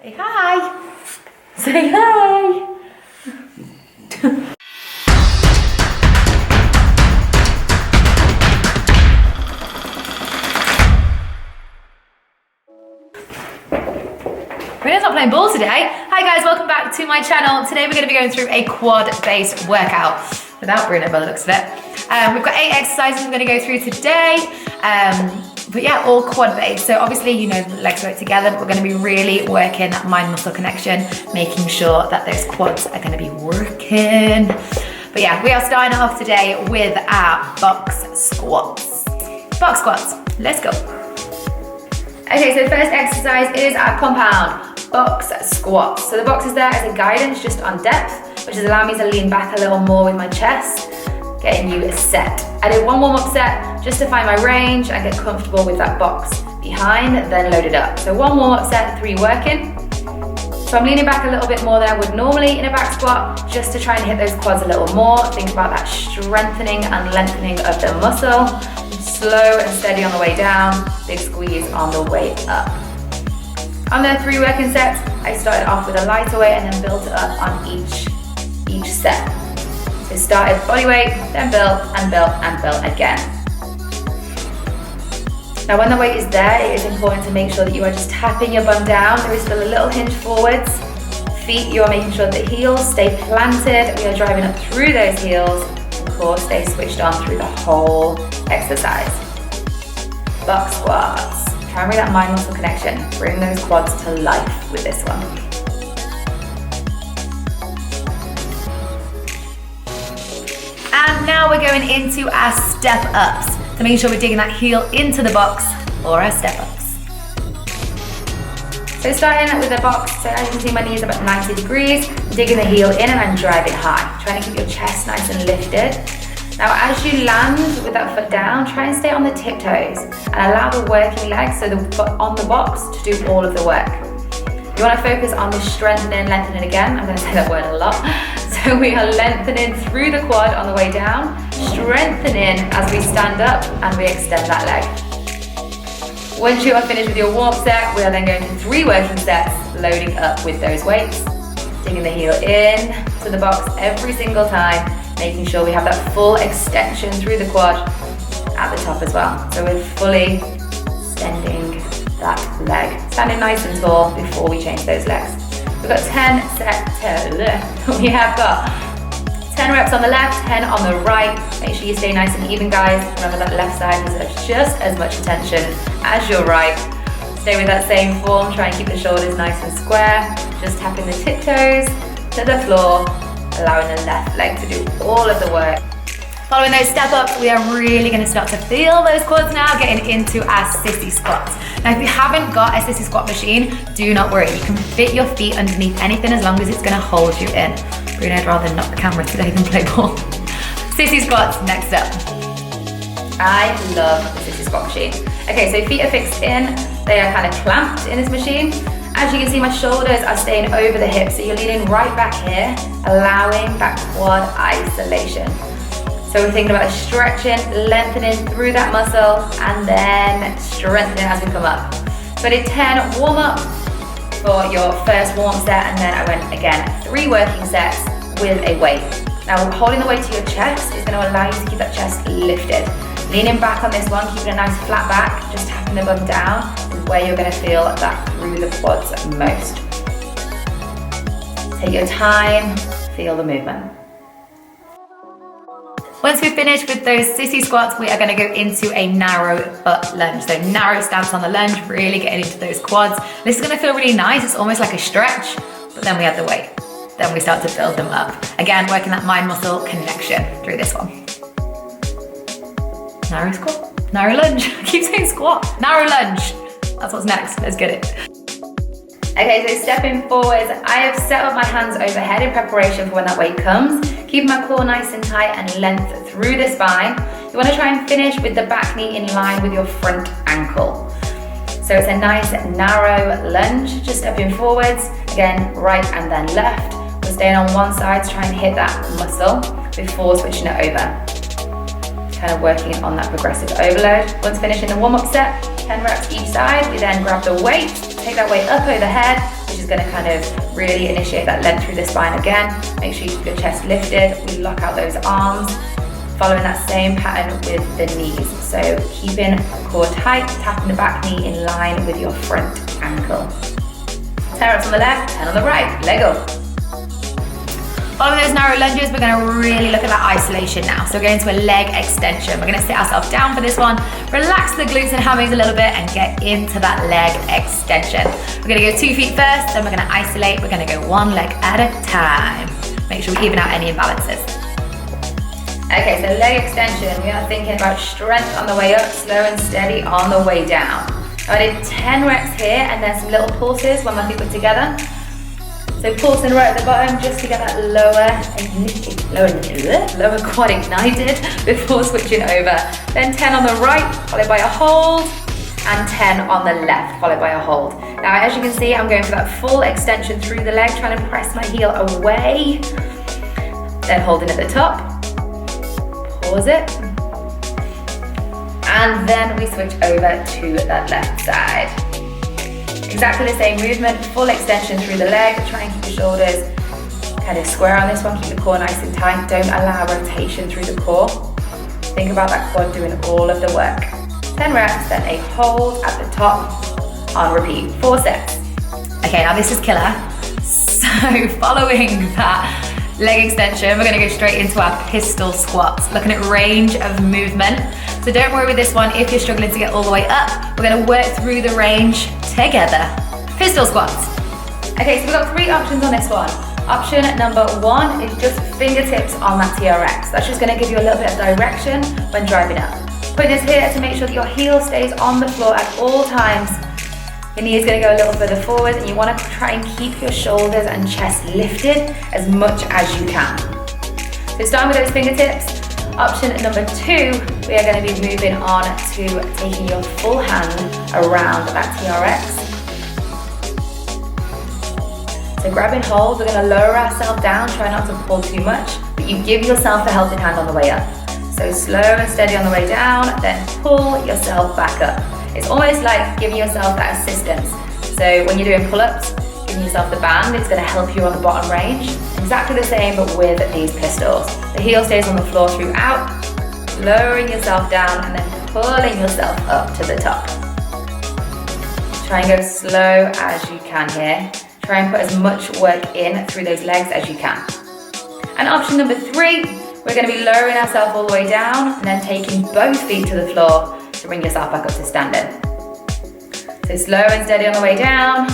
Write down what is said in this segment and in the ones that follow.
Say hi. Say hi. We're gonna start playing ball today. Hi guys, welcome back to my channel. Today we're gonna be going through a quad-based workout without Bruno by the looks of it. We've got 8 exercises we're gonna go through today. But yeah, all quad-based. So obviously, you know, the legs work together, but we're gonna be really working that mind-muscle connection, making sure that those quads are gonna be working. But yeah, we are starting off today with our box squats. Box squats, let's go. Okay, so the first exercise is our compound box squats. So the box is there as a guidance just on depth, which is allowing me to lean back a little more with my chest, getting you set. I did one warm-up set just to find my range and get comfortable with that box behind, then load it up. So one warm-up set, 3 working. So I'm leaning back a little bit more than I would normally in a back squat, just to try and hit those quads a little more. Think about that strengthening and lengthening of the muscle. Slow and steady on the way down, big squeeze on the way up. On the 3 working sets, I started off with a lighter weight and then built it up on each set. So started body weight, then built and built and built again. Now when the weight is there, it is important to make sure that you are just tapping your bum down. There is still a little hinge forwards. Feet, you are making sure that the heels stay planted. We are driving up through those heels. Of course, stay switched on through the whole exercise. Box squats. Try and bring that mind-muscle connection. Bring those quads to life with this one. And now we're going into our step ups. So making sure we're digging that heel into the box or our step ups. So starting with the box, so as you can see my knees are about 90 degrees, digging the heel in and I'm driving high. Trying to keep your chest nice and lifted. Now as you land with that foot down, try and stay on the tiptoes and allow the working legs, so the foot on the box, to do all of the work. You want to focus on the strengthening, lengthening again. I'm going to say that word a lot. So we are lengthening through the quad on the way down, strengthening as we stand up and we extend that leg. Once you are finished with your warm-up set, we are then going to 3 working sets, loading up with those weights, digging the heel in to the box every single time, making sure we have that full extension through the quad at the top as well. So we're fully extending that leg, standing nice and tall before we change those legs. We've got 10 sets, we have got 10 reps on the left, 10 on the right. Make sure you stay nice and even, guys. Remember that left side deserves just as much attention as your right. Stay with that same form, try and keep the shoulders nice and square. Just tapping the tiptoes to the floor, allowing the left leg to do all of the work. Following those step ups, we are really gonna start to feel those quads now, getting into our sissy squats. Now, if you haven't got a sissy squat machine, do not worry. You can fit your feet underneath anything as long as it's gonna hold you in. Bruno, I'd rather knock the camera today than play ball. Sissy squats, next up. I love the sissy squat machine. Okay, so feet are fixed in. They are kind of clamped in this machine. As you can see, my shoulders are staying over the hips, so you're leaning right back here, allowing that quad isolation. So we're thinking about stretching, lengthening through that muscle, and then strengthening as we come up. So I did 10 warm up for your first warm set, and then I went again 3 working sets with a weight. Now holding the weight to your chest is going to allow you to keep that chest lifted. Leaning back on this one, keeping a nice flat back, just tapping the bum down is where you're going to feel that through the quads most. Take your time, feel the movement. Once we've finished with those sissy squats, we are going to go into a narrow butt lunge. So narrow stance on the lunge, really getting into those quads. This is going to feel really nice. It's almost like a stretch, but then we add the weight. Then we start to build them up. Again, working that mind-muscle connection through this one. Narrow squat, narrow lunge. I keep saying squat, narrow lunge. That's what's next, let's get it. Okay, so stepping forwards, I have set up my hands overhead in preparation for when that weight comes. Keep my core nice and tight and length through the spine. You want to try and finish with the back knee in line with your front ankle. So it's a nice narrow lunge, just stepping forwards. Again, right and then left. We're staying on one side to try and hit that muscle before switching it over. Kind of working on that progressive overload. Once finishing the warm-up set, 10 reps each side, we then grab the weight take that weight up overhead, which is gonna kind of really initiate that length through the spine again. Make sure you keep your chest lifted. We lock out those arms, following that same pattern with the knees. So keeping core tight, tapping the back knee in line with your front ankle. 10 reps on the left, 10 on the right, leg up. Following those narrow lunges, we're gonna really look at that isolation now. So we're going to a leg extension. We're gonna sit ourselves down for this one, relax the glutes and hammies a little bit and get into that leg extension. We're gonna go 2 feet first, then we're gonna isolate. We're gonna go 1 leg at a time. Make sure we even out any imbalances. Okay, so leg extension, we are thinking about strength on the way up, slow and steady on the way down. I did 10 reps here and then some little pulses when my feet were together. So pulsing right at the bottom just to get that lower quad ignited before switching over. Then 10 on the right, followed by a hold, and 10 on the left, followed by a hold. Now, as you can see, I'm going for that full extension through the leg, trying to press my heel away, then holding at the top, pause it, and then we switch over to that left side. Exactly the same movement, full extension through the leg. Try and keep your shoulders kind of square on this one. Keep the core nice and tight. Don't allow rotation through the core. Think about that quad doing all of the work. 10 reps, then a hold at the top on repeat. 4 sets. Okay, now this is killer. So following that leg extension, we're gonna go straight into our pistol squats. Looking at range of movement. So don't worry with this one if you're struggling to get all the way up. We're gonna work through the range together. Pistol squats. Okay, so we've got 3 options on this one. Option number 1 is just fingertips on that TRX. That's just gonna give you a little bit of direction when driving up. Put this here to make sure that your heel stays on the floor at all times. Your knee is gonna go a little further forward and you wanna try and keep your shoulders and chest lifted as much as you can. So starting with those fingertips, option number 2, we are going to be moving on to taking your full hand around that TRX. So grabbing hold, we're going to lower ourselves down, try not to pull too much, but you give yourself a helping hand on the way up. So slow and steady on the way down, then pull yourself back up. It's almost like giving yourself that assistance. So when you're doing pull-ups, giving yourself the band, it's going to help you on the bottom range. Exactly the same, but with these pistols. The heel stays on the floor throughout, lowering yourself down and then pulling yourself up to the top. Try and go slow as you can here. Try and put as much work in through those legs as you can. And option number 3, we're going to be lowering ourselves all the way down and then taking both feet to the floor to bring yourself back up to standing. So slow and steady on the way down.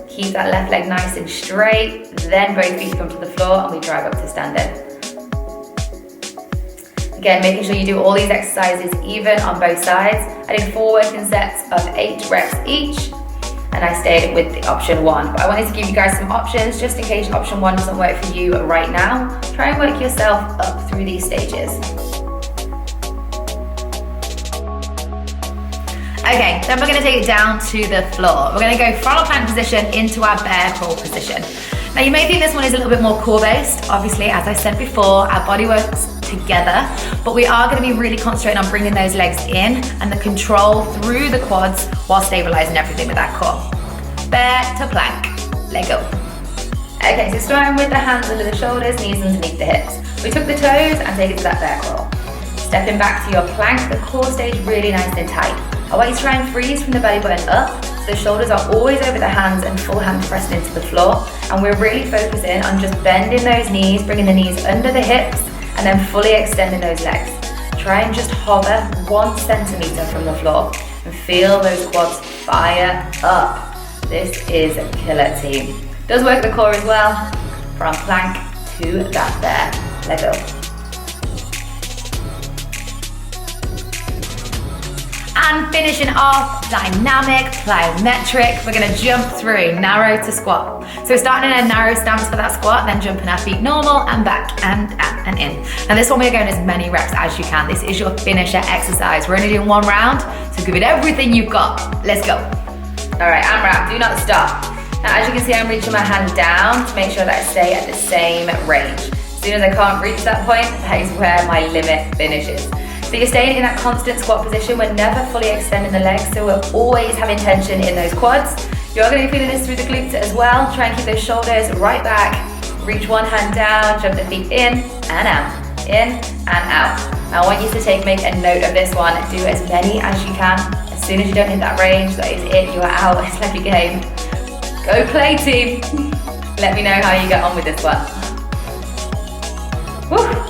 Keep that left leg nice and straight, then both feet come to the floor and we drive up to standing. Again, making sure you do all these exercises even on both sides. I did 4 working sets of 8 reps each and I stayed with the option 1. But I wanted to give you guys some options just in case option 1 doesn't work for you right now. Try and work yourself up through these stages. Okay, then we're gonna take it down to the floor. We're gonna go frontal plank position into our bear crawl position. Now you may think this one is a little bit more core based. Obviously, as I said before, our body works together, but we are gonna be really concentrating on bringing those legs in and the control through the quads while stabilizing everything with that core. Bear to plank, leg go. Okay, so starting with the hands under the shoulders, knees underneath the hips. We took the toes and take it to that bear crawl. Stepping back to your plank, the core stays really nice and tight. I want you to try and freeze from the belly button up, so the shoulders are always over the hands and full hand pressing into the floor. And we're really focusing on just bending those knees, bringing the knees under the hips, and then fully extending those legs. Try and just hover 1 centimeter from the floor and feel those quads fire up. This is a killer team. Does work the core as well, from plank to that bear. Let go. And finishing off, dynamic, plyometric. We're gonna jump through, narrow to squat. So we're starting in a narrow stance for that squat, then jumping our feet normal and back and out and in. And this one we're going as many reps as you can. This is your finisher exercise. We're only doing 1 round, so give it everything you've got. Let's go. All right, AMRAP, do not stop. Now as you can see, I'm reaching my hand down to make sure that I stay at the same range. As soon as I can't reach that point, that is where my limit finishes. So you're staying in that constant squat position. We're never fully extending the legs, so we're always having tension in those quads. You're going to be feeling this through the glutes as well. Try and keep those shoulders right back. Reach one hand down, jump the feet in and out, in and out. I want you to make a note of this one. Do as many as you can. As soon as you don't hit that range, that is it, you are out. It's like a game. Go play, team. Let me know how you get on with this one. Woo.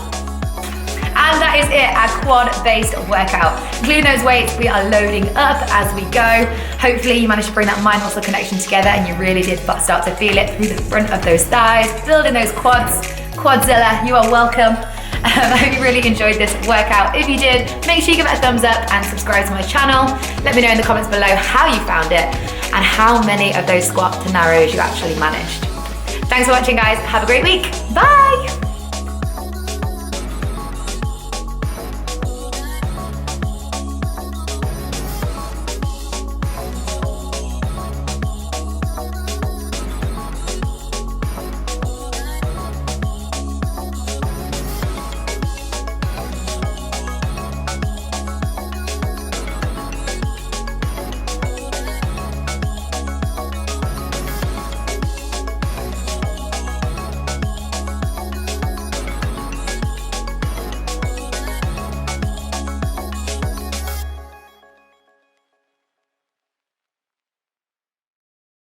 And that is it, our quad-based workout. Including those weights, we are loading up as we go. Hopefully you managed to bring that mind-muscle connection together and you really did start to feel it through the front of those thighs, building those quads. Quadzilla, you are welcome. I hope you really enjoyed this workout. If you did, make sure you give it a thumbs up and subscribe to my channel. Let me know in the comments below how you found it and how many of those squat to narrows you actually managed. Thanks for watching, guys. Have a great week. Bye.